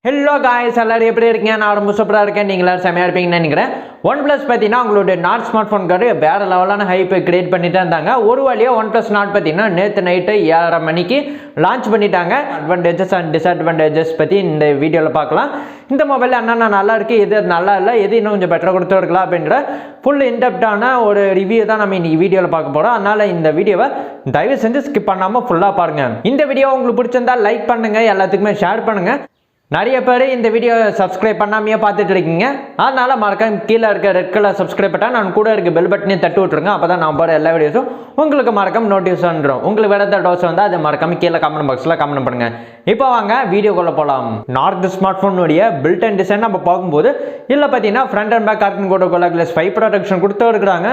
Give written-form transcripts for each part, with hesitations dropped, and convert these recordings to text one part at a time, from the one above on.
Hello guys, எல்லாரும் எப்படி இருக்கீங்க? நான் ரொம்ப சூப்பரா இருக்கேன். நீங்க எல்லாரும் செமையா இருப்பீங்கன்னு நினைக்கிறேன். OnePlus பாத்தீங்கன்னா உங்களுடைய நாட் ஸ்மார்ட் போன் கார்டு வேற லெவலான ஹைப் கிரியேட் பண்ணிட்டு இருந்தாங்க. ஒரு வழியா OnePlus நாட் பாத்தீங்கன்னா நேத்து நைட் 7:30 மணிக்கு லான்ச் பண்ணிட்டாங்க. அட்வான்டேஜஸ் அண்ட் டிஸ்அட்வான்டேஜஸ் பத்தி இந்த வீடியோல பார்க்கலாம். இந்த மொபைல் என்னன்னா நல்லா இருக்கு, எது நல்லா இல்ல, எது இன்னும் கொஞ்சம் பெட்டரா கொடுத்து இருக்கலாம் அப்படிங்கற ஃபுல் இன்டெப்டான ஒரு ரிவ்யூ தான் நம்ம இன்னைக்கு வீடியோல பார்க்க போறோம். அதனால இந்த வீடியோவை தயவு செஞ்சு ஸ்கிப் பண்ணாம ஃபுல்லா பாருங்க. இந்த வீடியோ உங்களுக்கு பிடிச்சிருந்தா லைக் பண்ணுங்க, எல்லாத்துக்குமே ஷேர் பண்ணுங்க. நிறைய பேர் இந்த வீடியோ சப்ஸ்கிரைப் பண்ணாமையே பார்த்துட்டு இருக்கீங்க. அதனால மறக்காம கீழே இருக்க ரெட் கலர் சப்ஸ்கிரைப் பட்டன் நான் கூட இருக்க பெல் பட்டனையும் தட்டி விட்டுருங்க. அப்பதான் நான் போகிற எல்லா வீடியோஸும் உங்களுக்கு மறக்காம நோட்டீஸ் வந்துடும். உங்களுக்கு வேற ஏதாவது டவுட்ஸ் வந்தால் அதை மறக்காம கீழே கமெண்ட் பாக்ஸில் கமெண்ட் பண்ணுங்க. இப்போ வாங்க வீடியோக்குள்ள போகலாம். நார்த் ஸ்மார்ட் ஃபோனுடைய பில்ட் அண்ட் டிசைன் நம்ம பார்க்கும்போது இதில் பார்த்தீங்கன்னா ஃப்ரண்ட் அண்ட் பேக் கார்டன் கோட கிளாஸ் 5 ப்ரொடெக்ஷன் கொடுத்து இருக்கிறாங்க.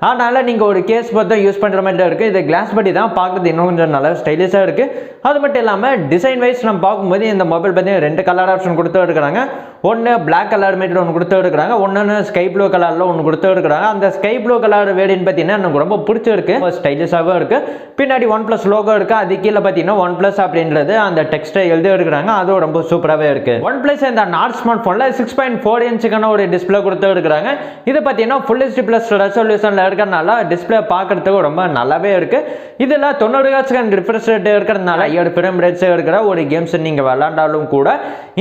அதனால நீங்கள் ஒரு கேஸ் பார்த்து யூஸ் பண்ணுற மாதிரி இருக்குது. இது கிளாஸ் படி தான் பார்க்குறது இன்னும் கொஞ்சம் நல்லா ஸ்டைலிஷாக இருக்குது. அது மட்டும் இல்லாமல் டிசைன் வைஸ் நம்ம பார்க்கும்போது இந்த மொபைல் பார்த்தீங்கன்னா 2 கலர் ஆப்ஷன் கொடுத்து இருக்கிறாங்க. ஒன்று பிளாக் கலர் மேட் ஒன்று கொடுத்து இருக்கிறாங்க, ஒன்று ஸ்கை ப்ளூ கலரில் ஒன்று கொடுத்து இருக்கிறாங்க. அந்த ஸ்கை ப்ளூ கலர் வேரியன்ட் பார்த்தீங்கன்னா எனக்கு ரொம்ப பிடிச்சிருக்கு, ஸ்டைலிஷாகவும் இருக்குது. பின்னாடி OnePlus லோகோ இருக்குது. அது கீழே பார்த்தீங்கன்னா OnePlus அப்படின்றது அந்த டெக்ஸ்ட்டை எழுதி இருக்கிறாங்க. அதுவும் ரொம்ப சூப்பராகவே இருக்குது. OnePlus இந்த நாட் ஸ்மார்ட் ஃபோனில் 6.4 இன்ச்சுக்கான ஒரு டிஸ்பிளே கொடுத்து இருக்கிறாங்க. இது பார்த்தீங்கன்னா ஃபுல் HD ப்ளஸ் ரெசல்யூஷனில் இருக்கிறதுனால டிஸ்பிளே பார்க்கறதுக்கு ரொம்ப நல்லாவே இருக்குது. இதில் 90 ஹெர்ட்ஸ் ரிஃப்ரெஷ் ரேட் இருக்கிறதுனால 7 ஃப்ரேம் ரேட்ஸ் இருக்கிற ஒரு கேம்ஸ் நீங்கள் விளாண்டாலும் கூட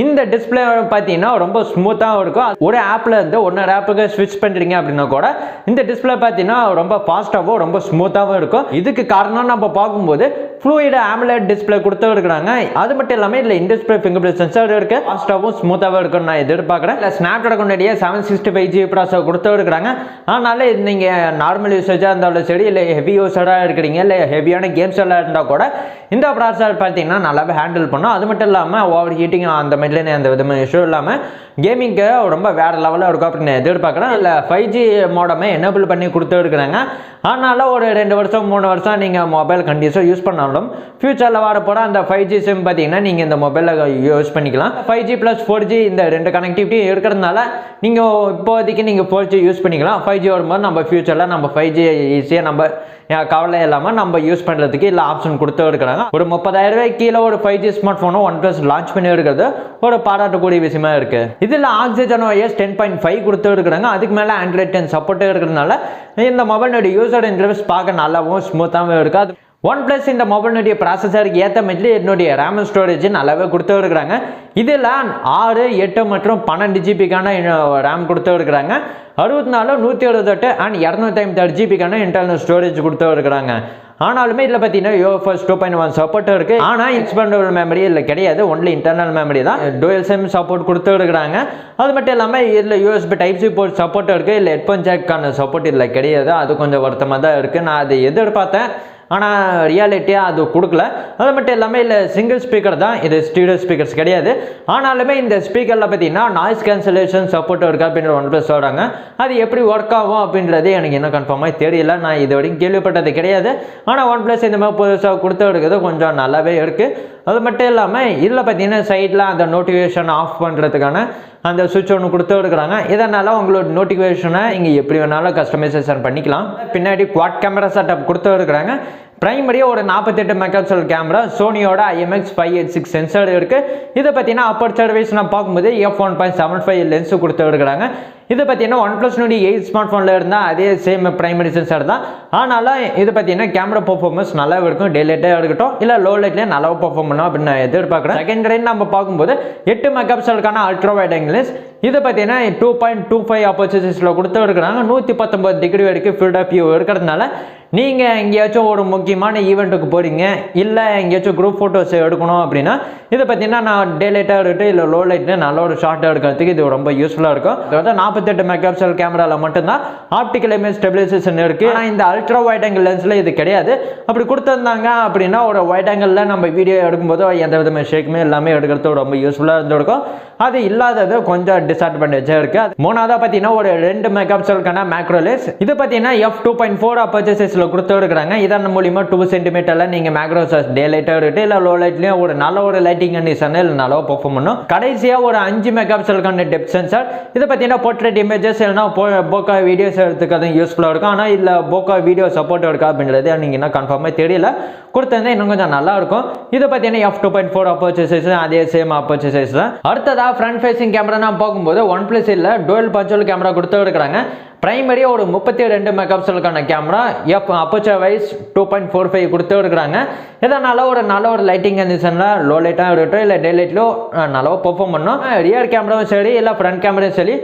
இந்த டிஸ்பிளே பார்த்தீங்கன்னா ரொம்ப ஸ்மூத்தாக இருக்கும். ஒரு ஆப்ல இருந்து இன்னொரு ஆப்புக்கு ஸ்விட்ச் பண்ணுறீங்க அப்படின்னா கூட இந்த டிஸ்பிளே பார்த்தீங்கன்னா ரொம்ப ஃபாஸ்ட்டாகவும் ரொம்ப ஸ்மூத்தாகவும் இருக்கும். இதுக்கு காரணம் நம்ம பார்க்கும்போது ஃப்ளூயிட் AMOLED டிஸ்பிளே கொடுத்து இருக்கிறாங்க. அது மட்டும் இல்லாமல் இதில் இன்டிஸ்பிளே ஃபிங்கர் பிரிண்ட் சென்சார் இருக்கு. ஃபாஸ்ட்டாகவும் ஸ்மூத்தாகவும் இருக்குன்னு நான் எதிர்பார்க்குறேன். இல்லை ஸ்னாப்டிராகன் 765G ப்ராசஸர் கொடுத்து இருக்கிறாங்க. அதனால நீங்கள் நார்மல் யூசேஜாக இருந்தாலும் சரி, இல்லை ஹெவி யூஸராக இருக்கிறீங்க, இல்லை ஹெவியான கேம்ஸ் எல்லாம் இருந்தால் கூட இந்த ப்ராசஸர் பார்த்தீங்கன்னா நல்லாவே ஹேண்டில் பண்ணும். அது மட்டும் இல்லாமல் ஓவர் ஹீட்டிங் அந்த மாதிரிலாம் எந்த விதமான இஷ்யூ இல்லாமல் கேமிங்க்கு ரொம்ப வேறு லெவலில் இருக்கும் அப்படின்னு எதிர்பார்க்குறேன். இல்லை 5G மோடமே எனேபிள் பண்ணி கொடுத்து இருக்கிறாங்க. அதனால் ஒரு 2 வருஷம் 3 வருஷம் நீங்கள் மொபைல் கண்டிப்பாக யூஸ் பண்ணாலும் ஃபியூச்சரில் வரப்போகிற அந்த 5G சிம் பார்த்தீங்கன்னா நீங்கள் இந்த மொபைலில் யூஸ் பண்ணிக்கலாம். 5G + 4G இந்த 2 கனெக்டிவிட்டி இருக்கிறதுனால நீங்கள் இப்போதைக்கு நீங்கள் 4G யூஸ் பண்ணிக்கலாம். 5G வரும்போது நம்ம ஃபியூச்சரில் நம்ம 5G ஈஸியாக நம்ம கவலை இல்லாமல் நம்ம யூஸ் பண்ணுறதுக்கு இல்லை ஆப்ஷன் கொடுத்து இருக்கிறாங்க. ஒரு 30,000 ரூபாய்க்கு கீழே ஒரு 5G ஸ்மார்ட் ஃபோனும் OnePlus லான்ச் பண்ணி இருக்கிறது ஒரு பாராட்டக்கூடிய விஷயமா இருக்கு. இதில் ஆக்சிஜன் OS 10.5 கொடுத்து இருக்கிறாங்க. அதுக்கு மேலே Android 10 சப்போர்ட் இருக்கிறதுனால இந்த மொபைலுடைய யூசர் இன்டர்ஃபேஸ் பார்க்க நல்லாவும் ஸ்மூத்தாகவும் இருக்குது. OnePlus இந்த மொபைலுடைய ப்ராசஸருக்கு ஏற்ற மாதிரி என்னுடைய RAM ஸ்டோரேஜ் நல்லாவே கொடுத்து இருக்கிறாங்க. இதில் 6, 8 மற்றும் 12 ஜிபிக்கான RAM கொடுத்து இருக்கிறாங்க. 64, 128 அண்ட் 256 ஜிபிக்கான இன்டர்னல் ஸ்டோரேஜ் கொடுத்து இருக்கிறாங்க. ஆனாலுமே இதில் பார்த்தீங்கன்னா UFS 2.1 சப்போர்ட் இருக்கு. ஆனால் எக்ஸ்பேண்டபிள் மெமரி இல்லை கிடையாது, ஒன்லி இன்டர்னல் மெமரி தான். டூயல் சிம் சப்போர்ட் கொடுத்து இருக்கிறாங்க. அது மட்டும் இல்லாமல் இதில் USB Type-C போர்ட் சப்போர்ட் இருக்கு. இல்லை ஹெட்ஃபோன் ஜாக்கான சப்போர்ட் இல்லை கிடையாது. அது கொஞ்சம் வருத்தமாக தான் இருக்குது. நான் அதை எதிர்பார்த்தேன், ஆனால் ரியாலிட்டியாக அது கொடுக்கல. அது மட்டும் இல்லாமல் இல்லை சிங்கிள் ஸ்பீக்கர் தான், இது ஸ்டீரியோ ஸ்பீக்கர்ஸ் கிடையாது. ஆனாலுமே இந்த ஸ்பீக்கரில் பார்த்தீங்கன்னா நாய்ஸ் கேன்சலேஷன் சப்போர்ட் இருக்கா அப்படின்ற OnePlus சொல்கிறாங்க. அது எப்படி ஒர்க் ஆகும் அப்படின்றது எனக்கு என்ன கன்ஃபார்மாக தெரியல, நான் இது வரைக்கும் கேள்விப்பட்டது கிடையாது. ஆனால் OnePlus இந்த மாதிரி புதுசாக கொடுத்து இருக்கிறது கொஞ்சம் நல்லாவே இருக்குது. அது மட்டும் இல்லாமல் இதில் பார்த்தீங்கன்னா சைடில் அந்த நோட்டிஃபிகேஷன் ஆஃப் பண்ணுறதுக்கான அந்த சுவிட்ச் ஒன்று கொடுத்து இருக்கிறாங்க. இதனால் உங்களோட நோட்டிஃபிகேஷனை இங்கே எப்படி வேணாலும் கஸ்டமைசேஷன் பண்ணிக்கலாம். பின்னாடி குவாட் கேமரா செட்டப் கொடுத்து இருக்கிறாங்க. பிரைமரியாக ஒரு 48 மெகாபிக்சல் கேமரா, சோனியோட IMX586 சென்சார் இருக்குது. இதை பார்த்தீங்கன்னா அப்பர்ச்சர் வைஸ் நான் பார்க்கும்போது f1.75 லென்ஸு கொடுத்து இருக்கிறாங்க. இது பார்த்தீங்கன்னா OnePlus 8 ஸ்மார்ட் ஃபோனில் இருந்தால் அதே சேம் பிரைமரி சென்சார் தான். அதனால் இது பார்த்தீங்கன்னா கேமரா பர்ஃபார்மன்ஸ் நல்லா இருக்கும். டே லைட்டாக இருக்கட்டும் இல்லை லோ லைட்லேயே நல்லா பர்ஃபார்ம் பண்ணணும் அப்படின்னு நான் எதிர்பார்க்குறேன். செகண்ட் ரேஞ்ச் நம்ம பார்க்கும்போது 8 மெகாபிக்சலுக்கான அல்ட்ரா வைட் ஆங்கிள் லென்ஸ். இது பார்த்தீங்கன்னா 2.25 அப்பர்ச்சர்ஸில் கொடுத்து இருக்கிறாங்க. 119 டிகிரி வரைக்கும் ஃபீல்ட் ஆஃப் வியூ இருக்கிறதுனால நீங்கள் எங்கேயாச்சும் ஒரு முக்கியமான ஈவெண்ட்டுக்கு போகிறீங்க, இல்லை எங்கேயாச்சும் குரூப் ஃபோட்டோஸ் எடுக்கணும் அப்படின்னா இதை பார்த்தீங்கன்னா நான் டே லைட்டாக இருக்கட்டும் இல்லை லோ லைட்டில் நல்ல ஒரு ஷார்ட்டாக எடுக்கிறதுக்கு இது ரொம்ப யூஸ்ஃபுல்லாக இருக்கும். அதாவது 48 மெகாபிக்சல் கேமராவில் மட்டும்தான் ஆப்டிக்கல் இமேஜ் ஸ்டெபிலைசேஷன் இருக்குது. ஆனால் இந்த அல்ட்ரா வைட் ஆங்கிள் லென்ஸில் இது கிடையாது. அப்படி கொடுத்துருந்தாங்க அப்படின்னா ஒரு வைட் ஆங்கிளில் நம்ம வீடியோ எடுக்கும்போது எந்த விதமான ஷேக்குமே எல்லாமே எடுக்கிறது ரொம்ப யூஸ்ஃபுல்லாக இருந்திருக்கும். அது இல்லாதது கொஞ்சம் டிஸ்அட்வான்டேஜாக இருக்குது. மூணாவதாக பார்த்தீங்கன்னா ஒரு 2 மெகாபிக்சலுக்கான மேக்ரோ லென்ஸ். இது பார்த்தீங்கன்னா f2.4 அப்பர்ச்சர் கொடுத்து இருக்கிறாங்க. இதன் மூலியமா 2 சென்டிமீட்டர்ல நீங்க மேக்ரோ டே லைட்டா இருக்கு இல்ல லோ லைட்லயும் ஒரு நல்ல ஒரு லைட்டிங் கண்டிஷன்ல நல்லா பெர்ஃபார்ம் பண்ணும். கடைசியா ஒரு 5 மெகாபிக்சலுக்கான டெப்த் சென்சார். இத பத்தினா போர்ட்ரேட் இமேஜஸ் இல்லனா போக்கா வீடியோஸ் எடுத்துக்கிறது யூஸ்ஃபுல்லா இருக்கும். ஆனா இல்ல போக்கா வீடியோ சப்போர்ட் இருக்கா அப்படின்றது நீங்க என்ன கன்ஃபார்மா தெரியல. கொடுத்திருந்தா இன்னும் கொஞ்சம் நல்லா இருக்கும். இதை பார்த்தீங்கன்னா f2.4 அப்பர்ச்சர் சைஸ், அதே சேம் அப்பர்ச்சர் சைஸ் தான். அடுத்ததா ஃப்ரண்ட் ஃபேசிங் கேமரா நான் பார்க்கும்போது OnePlus டூயல் பஞ்சுவல் கேமரா கொடுத்துருக்காங்க. பிரைமரி ஒரு 32 மெகா பிக்சலுக்கான கேமரா, அப்பர்ச்சர் வைஸ் 2.45 கொடுத்துருக்காங்க. இதனால ஒரு நல்ல ஒரு லைட்டிங் கண்டிஷனில் லோ லைட்டாக இருக்கட்டும் இல்லை டே லைட்லோ நல்லா பெர்ஃபார்ம் பண்ணோம். ரியர் கேமராவும் சரி இல்லை ஃப்ரண்ட் கேமராவும் சரி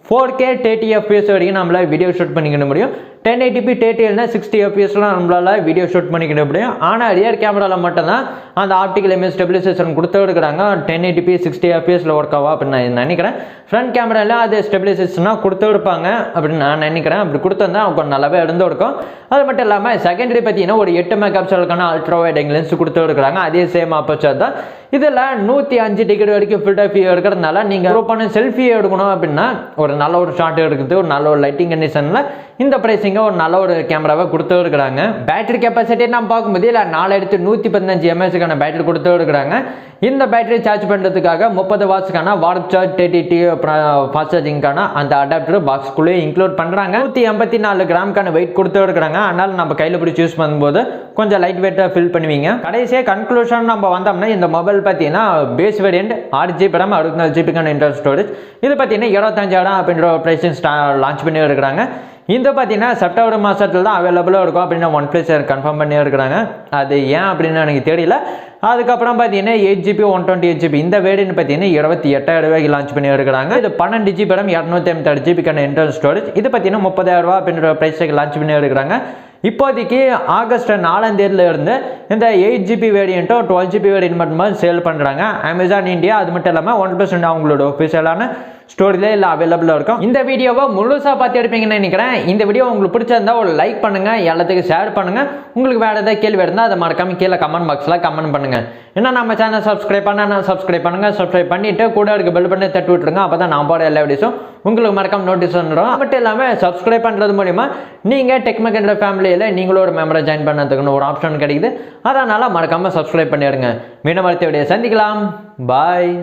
4K 30 FPS வரைக்கும் நம்மளால் வீடியோ ஷூட் பண்ணிக்கிட முடியும். 1080p 30 இல்லைனா 60 FPSலாம் நம்மளால் வீடியோ ஷூட் பண்ணிக்கிட முடியும். ஆனால் ரியர் கேமராவில் மட்டும்தான் அந்த ஆப்டிக்கல் இமேஜ் ஸ்டெபிலைசேஷன் கொடுத்துருக்காங்க. 1080p 60 FPSல ஒர்க் ஆகும் அப்படின்னு நான் நினைக்கிறேன். ஃப்ரண்ட் கேமராவில் அது ஸ்டெபிலைசேஷனாக கொடுத்துருப்பாங்க அப்படின்னு நான் நினைக்கிறேன். அப்படி கொடுத்துருந்தா கொஞ்சம் நல்லாவே இருந்திருக்கும். அது மட்டும் இல்லாமல் செகண்டரி பார்த்தீங்கன்னா ஒரு 8 மெகா பிக்சலுக்கான அல்ட்ரா வைட் ஆங்கிள் லென்ஸ் கொடுத்துருக்காங்க. அதே சேம் அப்பர்ச்சர் தான். இதில் 105 டிகிரி வரைக்கும் ஃபில்டர் ஃபியூ இருக்கிறதுனால நீங்கள் ஒரு பண்ண செல்ஃபி எடுக்கணும் அப்படின்னா ஒரு நல்ல ஒரு ஷாட் எடுக்குது, ஒரு நல்ல ஒரு லைட்டிங் கண்டிஷனில் இந்த பிரைஸிங்க ஒரு நல்ல ஒரு கேமராவை கொடுத்துருக்காங்க. பேட்டரி கெப்பாசிட்டி நம்ம பார்க்கும்போது இல்லை 4115 mAh பேட்டரி கொடுத்துருக்காங்க. இந்த பேட்டரி சார்ஜ் பண்ணுறதுக்காக 30 வாட்ஸ்க்கான வார்ப் சார்ஜ் 30T ஃபாஸ்ட் சார்ஜிங்கான அந்த அடாப்டர் பாக்ஸ்க்குள்ளே இன்க்ளூட் பண்ணுறாங்க. 184 கிராமுக்கான வெயிட் கொடுத்துருக்காங்க. அதனால் நம்ம கையில் பிடிச்சி யூஸ் பண்ணும்போது கொஞ்சம் லைட் வெயிட்டாக ஃபீல் பண்ணுவீங்க. கடைசியாக கன்க்ளூஷன் நம்ம வந்தோம்னா இந்த மொபைல் பார்த்தீங்கன்னா base variant 6GB RAM 64GB internal storage. இது பார்த்தீங்கன்னா 25,000 அப்படின்ற ப்ரைஸிங் லான்ச் பண்ணி இருக்கிறாங்க. இந்த பார்த்தீங்கன்னா செப்டம்பர் மாதத்தில் தான் அவைலபிளாக இருக்கும் அப்படின்னு OnePlus கன்ஃபார்ம் பண்ணி இருக்கிறாங்க. அது ஏன் அப்படின்னு எனக்கு தெரியல. அதுக்கப்புறம் பார்த்தீங்கன்னா 8GB 128GB இந்த வேரியன்ட் பார்த்தீங்கன்னா 28,000 ரூபாய்க்கு லான்ச் பண்ணி இருக்கிறாங்க. இது 12GB RAM 256GB internal storage. இது பார்த்தீங்கன்னா 30,000 ரூபா அப்படின்ற ப்ரைஸுக்கு லான்ச் பண்ணி இருக்கிறாங்க. இப்போதைக்கு ஆகஸ்ட் 4ஆம் தேதியில இருந்து இந்த 8GB வேரியண்ட்டோ 12GB வேரியன்ட் மட்டுமே சேல் பண்ணுறாங்க அமேசான் இந்தியா. அது மட்டும் இல்லாமல் OnePlus அவங்களோட ஒஃபிஷியலான ஸ்டோரியில் இல்லை அவைலபிளாக இருக்கும். இந்த வீடியோவை முழுசாக பார்த்து எடுப்பீங்கன்னு நினைக்கிறேன். இந்த வீடியோ உங்களுக்கு பிடிச்சிருந்தா ஒரு லைக் பண்ணுங்கள், எல்லாத்துக்கும் ஷேர் பண்ணுங்கள். உங்களுக்கு வேறு ஏதாவது கேள்வி இருந்தால் அதை மறக்காம கீழே கமெண்ட் பாக்ஸில் கமெண்ட் பண்ணுங்கள். ஏன்னா நம்ம சேனல் சப்ஸ்கிரைப் பண்ணால் சப்ஸ்கிரைப் பண்ணுங்கள். சப்ஸ்கிரைப் பண்ணிவிட்டு கூட இருக்க பெல் பண்ணி தட்டி விட்டுருங்க. அப்போ தான் நான் போகிற எல்லா வீடியோஸும் உங்களுக்கு மறக்காம நோட்டீஸ் வந்துடும். அது மட்டும் இல்லாமல் சப்ஸ்கிரைப் பண்ணுறது மூலிமா நீங்கள் டெக்மெகேண்ட்ர ஃபேமிலியில் நீங்களும் ஒரு மெம்பரை ஜாயின் பண்ணதுக்குன்னு ஒரு ஆப்ஷன் கிடைக்குது. அதனால் மறக்காமல் சப்ஸ்கிரைப் பண்ணிடுங்க. மீண்டும் அடுத்த வீடியோ சந்திக்கலாம். பாய்.